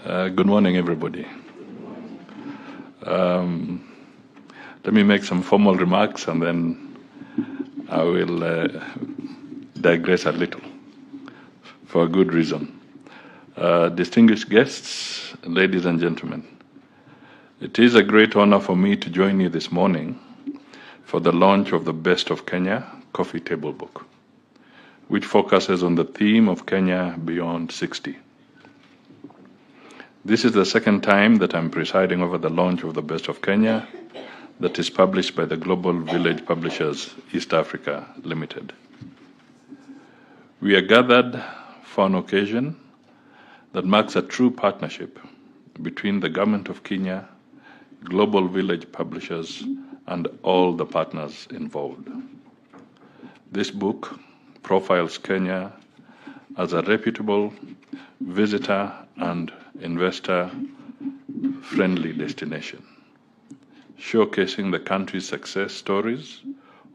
Good morning, everybody. Let me make some formal remarks and then I will digress a little for a good reason. Distinguished guests, ladies and gentlemen, it is a great honor for me to join you this morning for the launch of the Best of Kenya Coffee Table Book, which focuses on the theme of Kenya Beyond 60. This is the second time that I'm presiding over the launch of the Best of Kenya that is published by the Global Village Publishers East Africa Limited. We are gathered for an occasion that marks a true partnership between the Government of Kenya, Global Village Publishers, and all the partners involved. This book profiles Kenya as a reputable visitor and investor-friendly destination, showcasing the country's success stories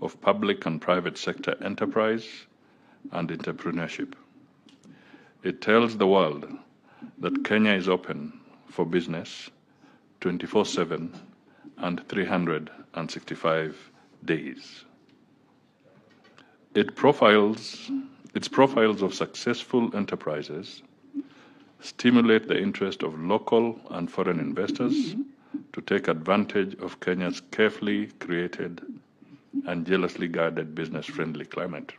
of public and private sector enterprise and entrepreneurship. It tells the world that Kenya is open for business 24/7 and 365 days. Its profiles of successful enterprises stimulate the interest of local and foreign investors to take advantage of Kenya's carefully created and jealously guarded business-friendly climate.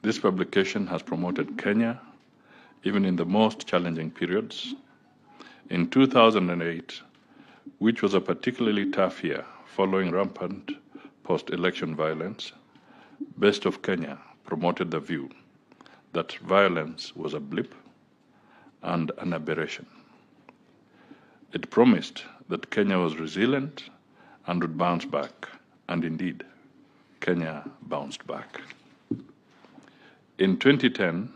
This publication has promoted Kenya even in the most challenging periods. In 2008, which was a particularly tough year following rampant post-election violence, Best of Kenya promoted the view that violence was a blip and an aberration. It promised that Kenya was resilient and would bounce back, and indeed, Kenya bounced back. In 2010,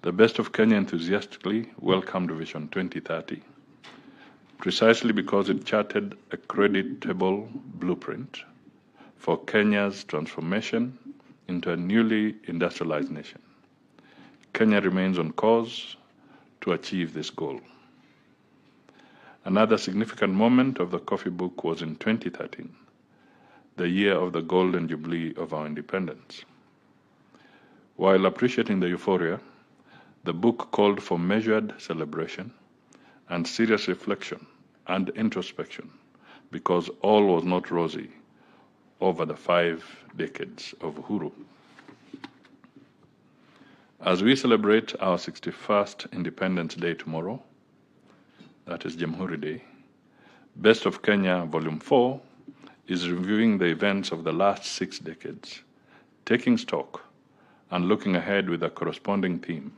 the Best of Kenya enthusiastically welcomed Vision 2030, precisely because it charted a creditable blueprint for Kenya's transformation into a newly industrialized nation. Kenya remains on course to achieve this goal. Another significant moment of the coffee book was in 2013, the year of the golden jubilee of our independence. While appreciating the euphoria, the book called for measured celebration and serious reflection and introspection, because all was not rosy over the 5 decades of Uhuru. As we celebrate our 61st Independence Day tomorrow, that is Jamhuri Day, Best of Kenya Volume 4 is reviewing the events of the last 6 decades, taking stock and looking ahead with a corresponding theme,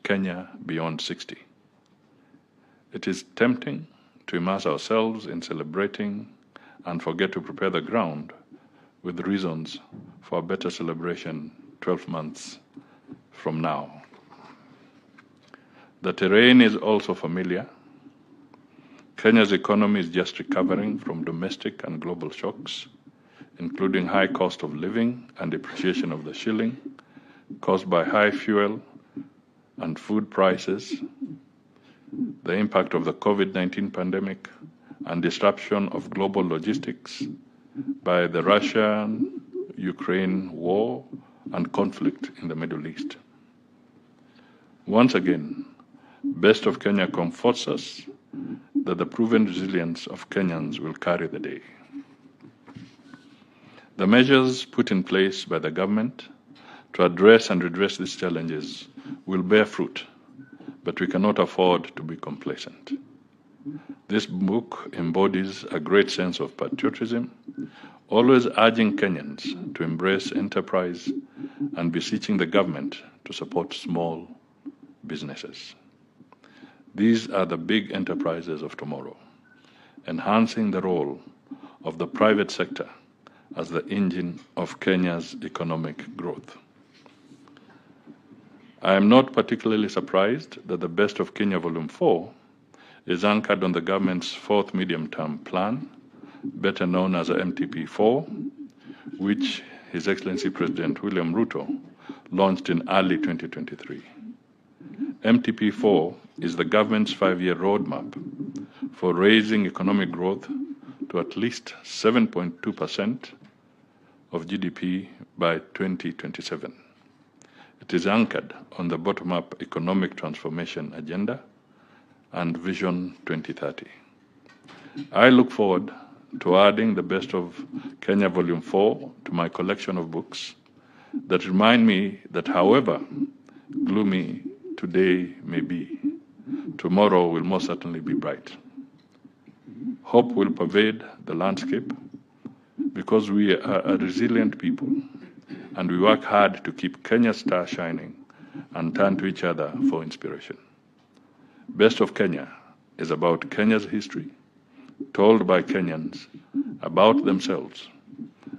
Kenya Beyond 60. It is tempting to immerse ourselves in celebrating and forget to prepare the ground with reasons for a better celebration 12 months from now. The terrain is also familiar. Kenya's economy is just recovering from domestic and global shocks, including high cost of living and depreciation of the shilling, caused by high fuel and food prices, the impact of the COVID-19 pandemic, and disruption of global logistics by the Russia-Ukraine war and conflict in the Middle East. Once again, Best of Kenya comforts us that the proven resilience of Kenyans will carry the day. The measures put in place by the government to address and redress these challenges will bear fruit, but we cannot afford to be complacent. This book embodies a great sense of patriotism, always urging Kenyans to embrace enterprise and beseeching the government to support small businesses. These are the big enterprises of tomorrow, enhancing the role of the private sector as the engine of Kenya's economic growth. I am not particularly surprised that the Best of Kenya Volume 4 is anchored on the government's 4th medium-term plan, better known as MTP4, which His Excellency President William Ruto launched in early 2023. MTP4 is the government's 5-year roadmap for raising economic growth to at least 7.2% of GDP by 2027. It is anchored on the bottom-up economic transformation agenda and Vision 2030. I look forward to adding the Best of Kenya Volume 4 to my collection of books that remind me that however gloomy today may be, tomorrow will most certainly be bright. Hope will pervade the landscape because we are a resilient people and we work hard to keep Kenya's star shining and turn to each other for inspiration. Best of Kenya is about Kenya's history, told by Kenyans about themselves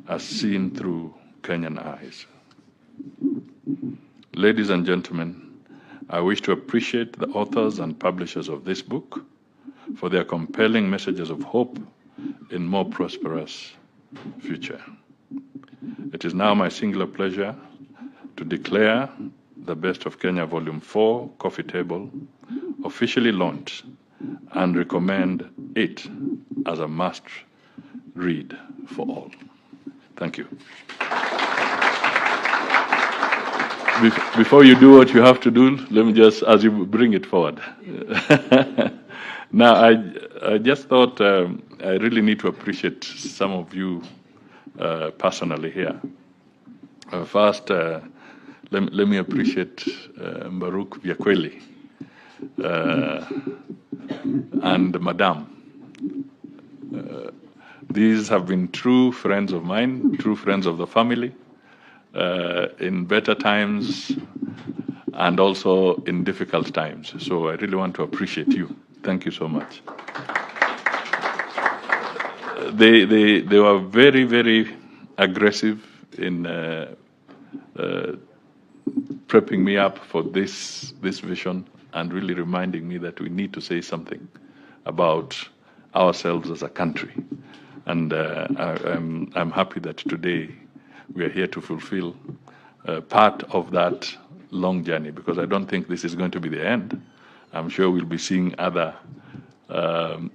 as seen through Kenyan eyes. Ladies and gentlemen, I wish to appreciate the authors and publishers of this book for their compelling messages of hope in more prosperous future. It is now my singular pleasure to declare the Best of Kenya Volume 4 coffee table officially launched and recommend it as a must read for all. Thank you. Before you do what you have to do, let me just, as you bring it forward. Now, I just thought I really need to appreciate some of you personally here. First, let me appreciate Mbaruk Vyakweli and Madam. These have been true friends of mine, true friends of the family, in better times and also in difficult times. So I really want to appreciate you. Thank you so much. They were very, very aggressive in prepping me up for this vision and really reminding me that we need to say something about ourselves as a country. And I'm happy that today we are here to fulfill part of that long journey, because I don't think this is going to be the end. I'm sure we'll be seeing other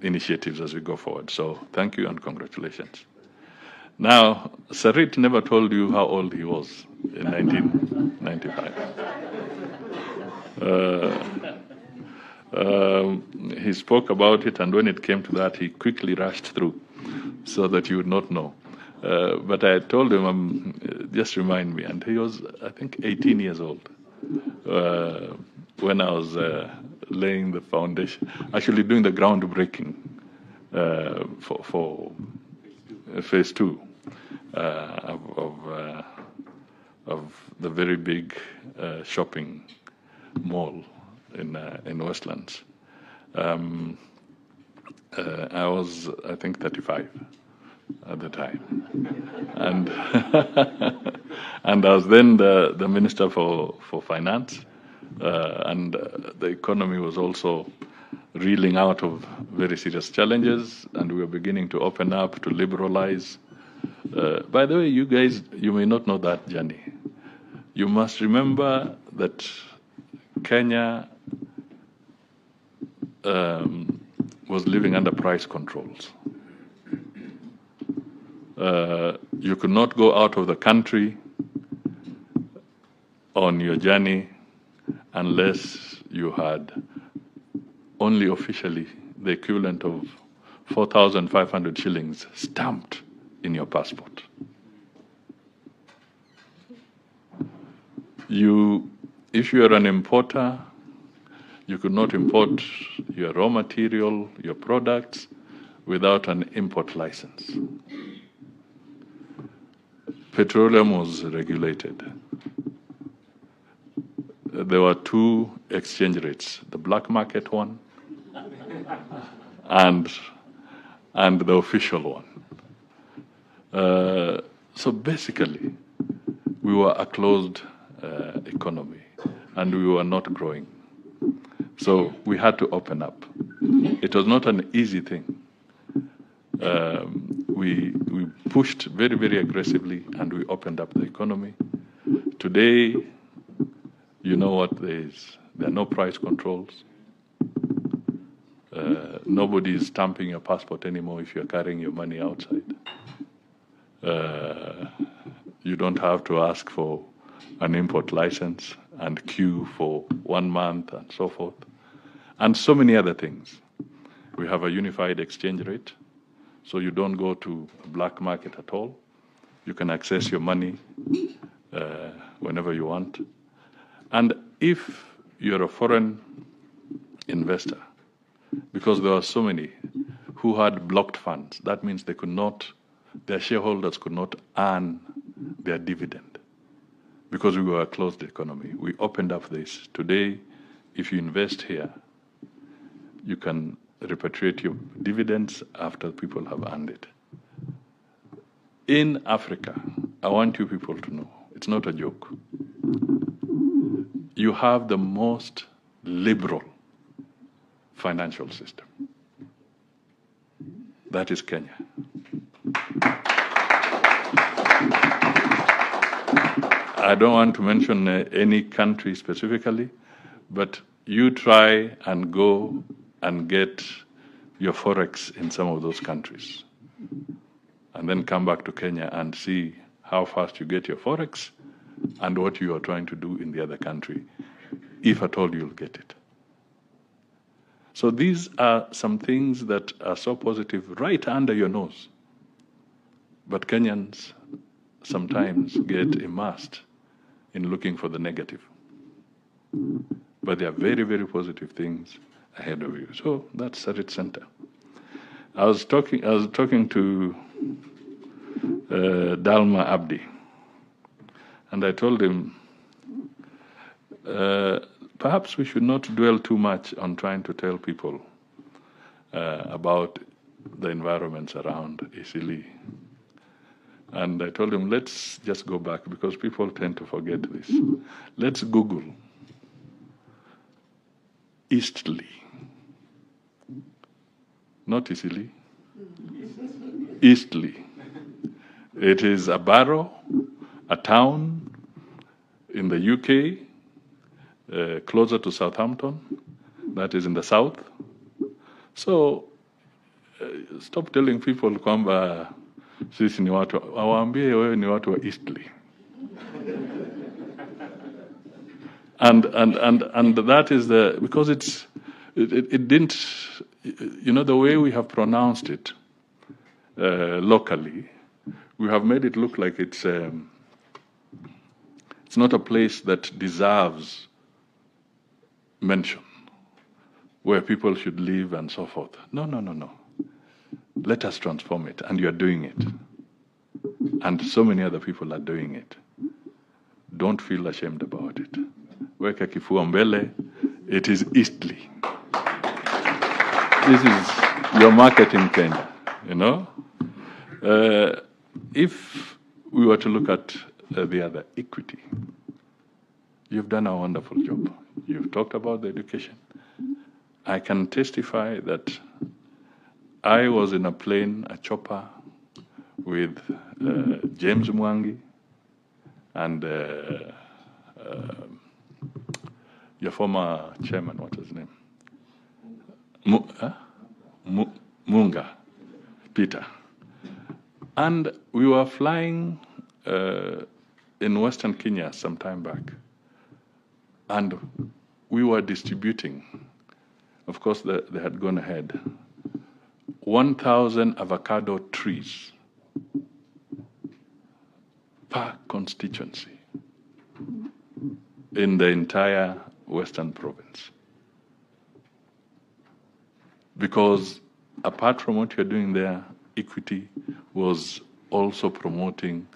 initiatives as we go forward. So thank you and congratulations. Now, Sarit never told you how old he was in 1995. He spoke about it, and when it came to that, he quickly rushed through so that you would not know. But I told him, just remind me, and he was, I think, 18 years old when I was laying the foundation, actually doing the groundbreaking for phase 2 of the very big shopping mall in Westlands. I was, I think, 35 at the time, and and I was then the Minister for Finance, and the economy was also reeling out of very serious challenges, and we were beginning to open up, to liberalize. By the way, you guys, you may not know that journey. You must remember that Kenya was living under price controls. You could not go out of the country on your journey unless you had only officially the equivalent of 4,500 shillings stamped in your passport. If you are an importer, you could not import your raw material, your products, without an import license. Petroleum was regulated. There were 2 exchange rates, the black market one and the official one. So basically, we were a closed economy and we were not growing. So we had to open up. It was not an easy thing. We pushed very, very aggressively and we opened up the economy. Today, you know what there is. There are no price controls. Nobody is stamping your passport anymore if you're carrying your money outside. You don't have to ask for an import license and queue for 1 month and so forth, and so many other things. We have a unified exchange rate, so you don't go to black market at all. You can access your money whenever you want. And if you're a foreign investor, because there are so many who had blocked funds, that means their shareholders could not earn their dividend because we were a closed economy. We opened up this. Today, if you invest here, you can repatriate your dividends after people have earned it. In Africa, I want you people to know, it's not a joke. You have the most liberal financial system. That is Kenya. I don't want to mention any country specifically, but you try and go and get your forex in some of those countries, and then come back to Kenya and see how fast you get your forex and what you are trying to do in the other country, if at all you'll get it. So these are some things that are so positive right under your nose. But Kenyans sometimes get immersed in looking for the negative. But there are very, very positive things ahead of you. So that's at its center. I was talking to Dalma Abdi, and I told him, perhaps we should not dwell too much on trying to tell people about the environments around Isili. And I told him, let's just go back, because people tend to forget this. Let's Google Eastleigh. Not Isili. Eastleigh. It is a borough, a town in the UK, closer to Southampton, that is in the south. So stop telling people kwamba sisi ni watu, awaambie wewe ni watu wa Eastleigh. And that is because it didn't, the way we have pronounced it locally, we have made it look like it's not a place that deserves mention, where people should live and so forth. No. Let us transform it, and you're doing it. And so many other people are doing it. Don't feel ashamed about it. Weka kifua mbele, it is Eastleigh. This is your marketing Kenya, If we were to look at the other, equity, you've done a wonderful job. You've talked about the education. I can testify that I was in a plane, a chopper, with James Mwangi and your former chairman, what's his name? Munga, Peter. And we were flying in Western Kenya some time back. And we were distributing, of course, they had gone ahead, 1,000 avocado trees per constituency in the entire Western province. Because apart from what you're doing there, Equity was also promoting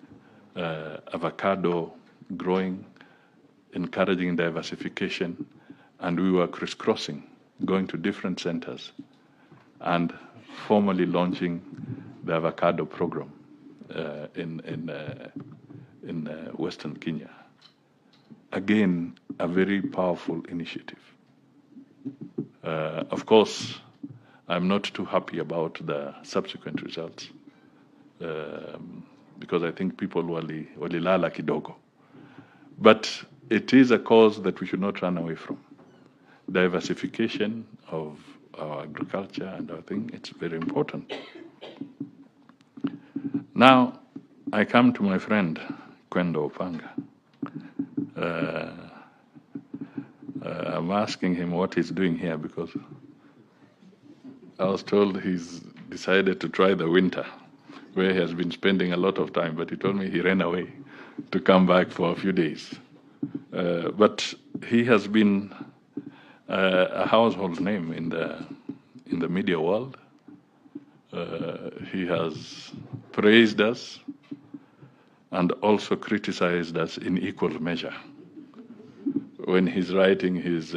avocado growing, encouraging diversification, and we were crisscrossing, going to different centers and formally launching the avocado program in Western Kenya. Again, a very powerful initiative. Of course, I'm not too happy about the subsequent results because I think people walilala kidogo. But it is a cause that we should not run away from. Diversification of our agriculture and our thing. It's very important. Now, I come to my friend, Kwendo Opanga. I'm asking him what he's doing here because I was told he's decided to try the winter, where he has been spending a lot of time, but he told me he ran away to come back for a few days. But he has been a household name in the media world. He has praised us and also criticized us in equal measure when he's writing his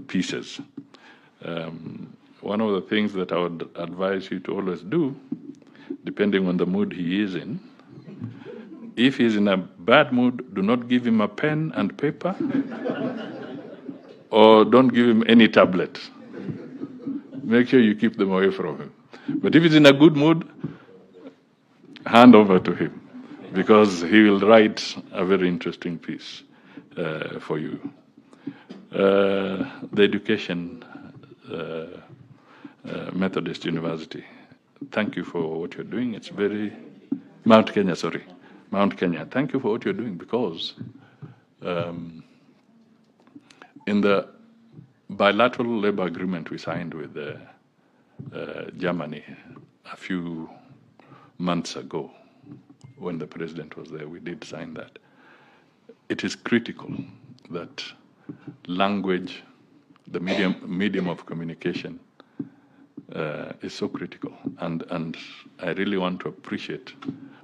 pieces. One of the things that I would advise you to always do, depending on the mood he is in, if he's in a bad mood, do not give him a pen and paper, or don't give him any tablet. Make sure you keep them away from him. But if he's in a good mood, hand over to him, because he will write a very interesting piece for you. The education Methodist University. Thank you for what you're doing. It's very Mount Kenya. Thank you for what you're doing, because in the bilateral labor agreement we signed with Germany a few months ago, when the president was there, we did sign that. It is critical that language, the medium of communication, is so critical, and I really want to appreciate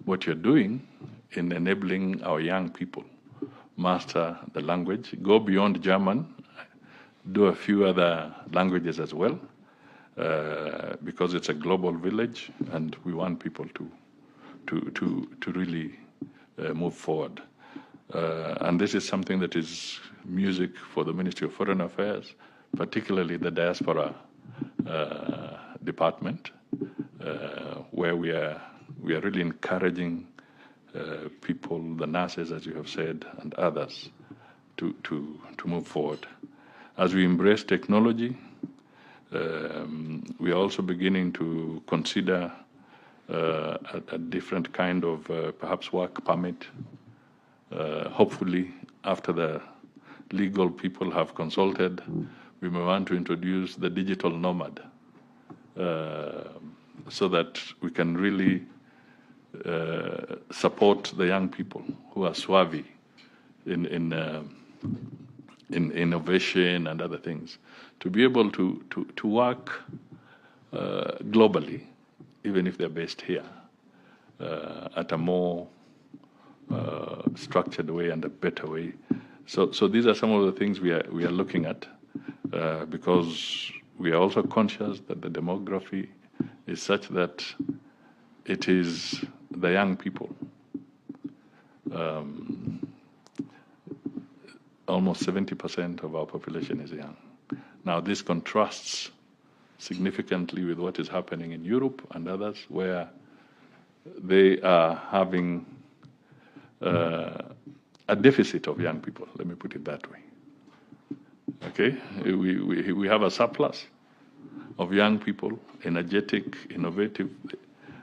what you're doing in enabling our young people master the language, go beyond German, do a few other languages as well, because it's a global village, and we want people to really move forward. And this is something that is music for the Ministry of Foreign Affairs, particularly the diaspora department, where we are really encouraging people, the nurses, as you have said, and others, to move forward. As we embrace technology, we are also beginning to consider a different kind of perhaps work permit. Hopefully, after the legal people have consulted, we may want to introduce the digital nomad, so that we can really support the young people who are savvy in innovation and other things, to be able to work globally, even if they're based here, at a more structured way and a better way. So these are some of the things we are looking at, because we are also conscious that the demography is such that it is the young people. Almost 70% of our population is young. Now, this contrasts significantly with what is happening in Europe and others, where they are having a deficit of young people. Let me put it that way. Okay, we have a surplus of young people, energetic, innovative,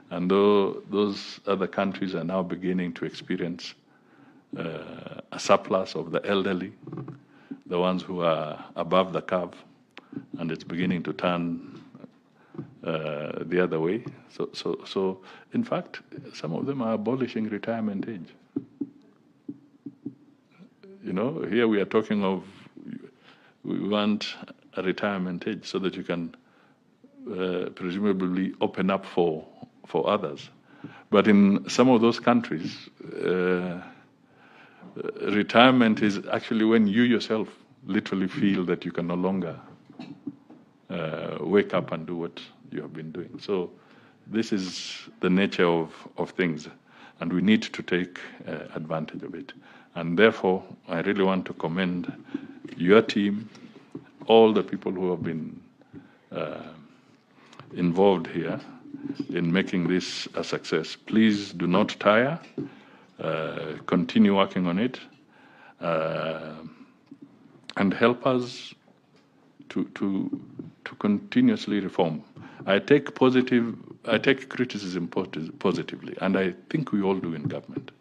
and those other countries are now beginning to experience a surplus of the elderly, the ones who are above the curve, and it's beginning to turn the other way. So in fact, some of them are abolishing retirement age. You know, here we are talking of, we want a retirement age so that you can presumably open up for others. But in some of those countries, retirement is actually when you yourself literally feel that you can no longer wake up and do what you have been doing. So this is the nature of things, and we need to take advantage of it. And therefore, I really want to commend your team, all the people who have been involved here in making this a success. Please do not tire. Continue working on it. and help us to continuously reform. I take criticism positively, and I think we all do in government,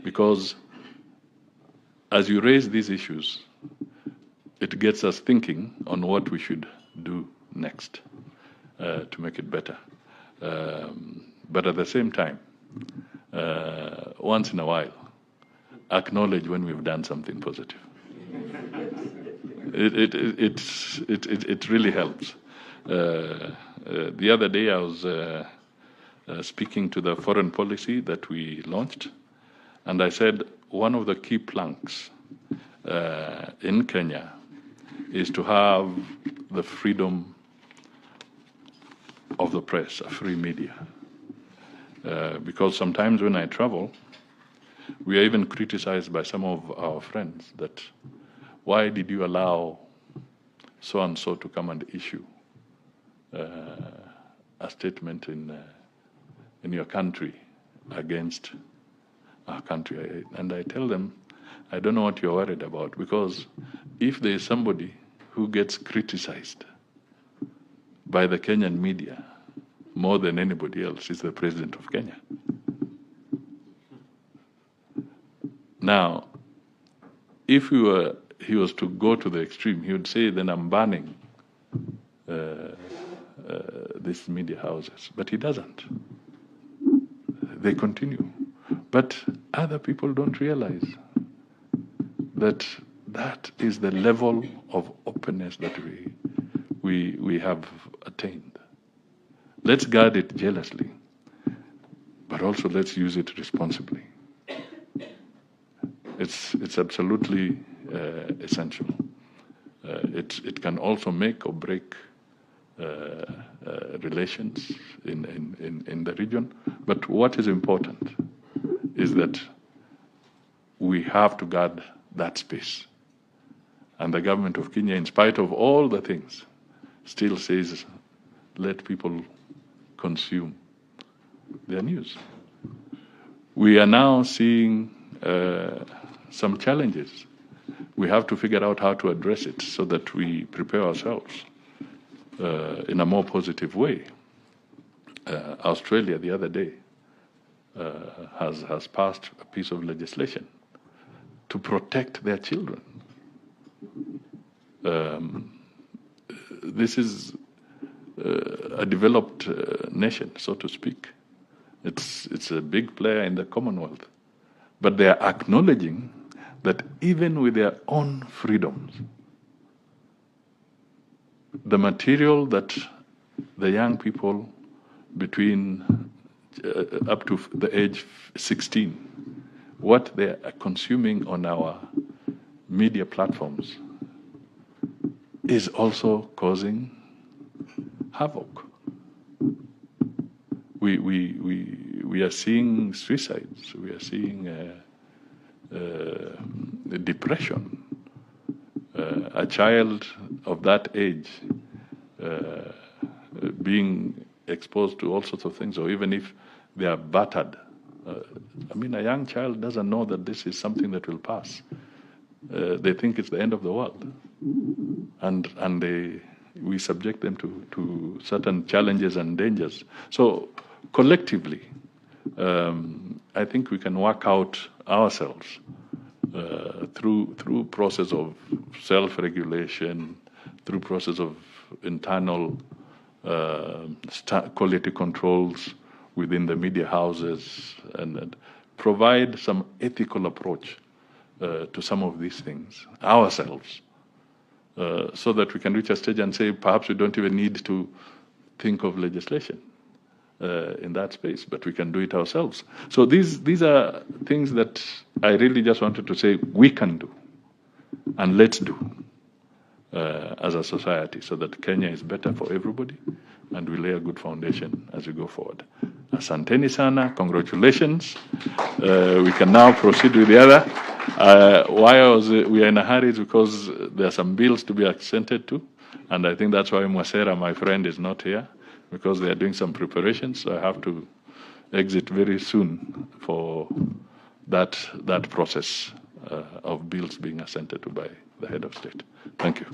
because as you raise these issues, it gets us thinking on what we should do next to make it better. But at the same time, once in a while, acknowledge when we've done something positive. It really helps. The other day I was speaking to the foreign policy that we launched, and I said one of the key planks in Kenya is to have the freedom of the press, a free media. Because sometimes when I travel, we are even criticized by some of our friends that why did you allow so-and-so to come and issue a statement in your country against our country? And I tell them, I don't know what you're worried about, because if there is somebody who gets criticized by the Kenyan media more than anybody else, is the president of Kenya. Now, if he was to go to the extreme, he would say, then I'm banning these media houses. But he doesn't. They continue. But other people don't realize that that is the level of openness that we have attained. Let's guard it jealously, but also let's use it responsibly. It's absolutely essential. It can also make or break relations in the region. But what is important is that we have to guard that space. And the government of Kenya, in spite of all the things, still says, let people consume their news. We are now seeing some challenges. We have to figure out how to address it so that we prepare ourselves in a more positive way. Australia the other day has passed a piece of legislation to protect their children. This is a developed nation, so to speak. It's a big player in the Commonwealth. But they are acknowledging that even with their own freedoms, the material that the young people between up to the age 16, what they are consuming on our media platforms is also causing havoc. We are seeing suicides. We are seeing depression. A child of that age being exposed to all sorts of things, or even if they are battered. A young child doesn't know that this is something that will pass. They think it's the end of the world, and we subject them to certain challenges and dangers. So collectively, I think we can work out ourselves through process of self-regulation, through process of internal quality controls within the media houses, and provide some ethical approach to some of these things ourselves, so that we can reach a stage and say perhaps we don't even need to think of legislation in that space, but we can do it ourselves. So these are things that I really just wanted to say we can do, and let's do as a society, so that Kenya is better for everybody, and we lay a good foundation as we go forward. Asanteni sana, congratulations. We can now proceed with the other. Why we are in a hurry is because there are some bills to be accented to, and I think that's why Mwasera, my friend, is not here, because they are doing some preparations. So I have to exit very soon for that process of bills being assented to by the head of state. Thank you.